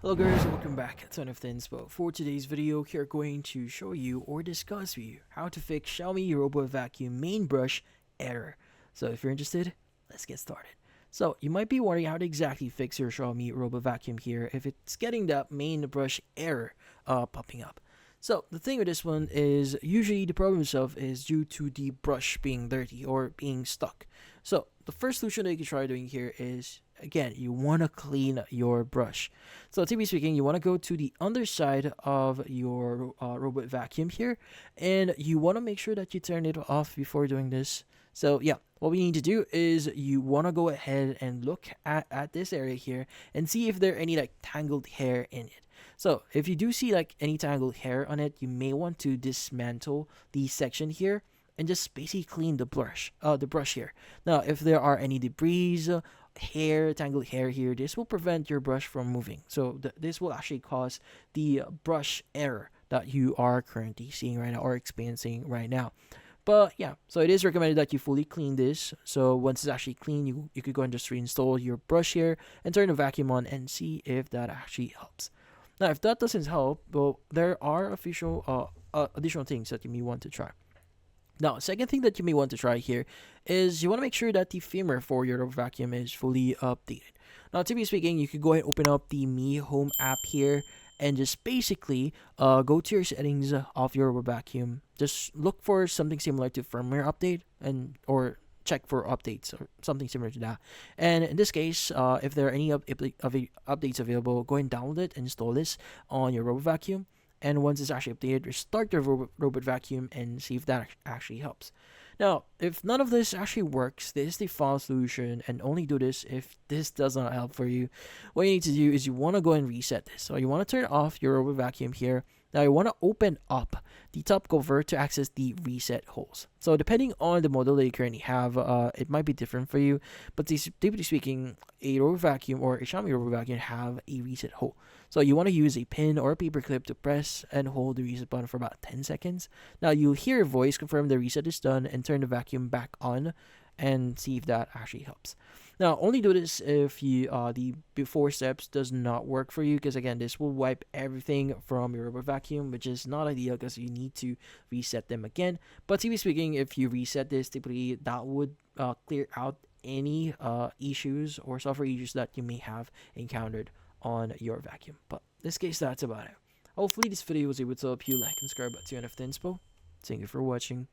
Hello guys, welcome back to another inspo. For today's video, we are going to show you or discuss with you how to fix Xiaomi Robot Vacuum main brush error. So if you're interested, let's get started. So you might be wondering how to exactly fix your Xiaomi Robot Vacuum here if it's getting that main brush error popping up. So the thing with this one is usually the problem itself is due to the brush being dirty or being stuck. So the first solution that you can try doing here is, again, you want to clean your brush. So typically speaking, you want to go to the underside of your robot vacuum here, and you want to make sure that you turn it off before doing this. So yeah, what we need to do is you want to go ahead and look at this area here and see if there are any like tangled hair in it. So if you do see like any tangled hair on it, you may want to dismantle the section here and just basically clean the brush here. Now, if there are any debris, tangled hair here, this will prevent your brush from moving. So this will actually cause the brush error that you are currently seeing right now or experiencing right now. But yeah, so it is recommended that you fully clean this. So once it's actually clean, you could go and just reinstall your brush here and turn the vacuum on and see if that actually helps. Now, if that doesn't help, well, there are additional things that you may want to try. Now, second thing that you may want to try here is you want to make sure that the firmware for your vacuum is fully updated. Now, typically speaking, you could go ahead and open up the Mi Home app here and just basically go to your settings of your vacuum. Just look for something similar to firmware update or check for updates or something similar to that. And in this case, if there are any updates available, go ahead and download it and install this on your robot vacuum. And once it's actually updated, restart your robot vacuum and see if that actually helps. Now, if none of this actually works, this is the final solution, and only do this if this does not help for you. What you need to do is you want to go and reset this. So you want to turn off your robot vacuum here. Now you want to open up the top cover to access the reset holes. So depending on the model that you currently have, it might be different for you. But typically speaking, a robot vacuum or a Xiaomi robot vacuum have a reset hole. So you want to use a pin or a paper clip to press and hold the reset button for about 10 seconds. Now you'll hear a voice confirm the reset is done and turn the vacuum back on and see if that actually helps. Now, only do this if the before steps does not work for you, because again, this will wipe everything from your robot vacuum, which is not ideal because you need to reset them again. But typically speaking, if you reset this, typically that would clear out any issues or software issues that you may have encountered on your vacuum. But in this case, that's about it. Hopefully this video was able to help you. Like and subscribe to NF Inspo. Thank you for watching.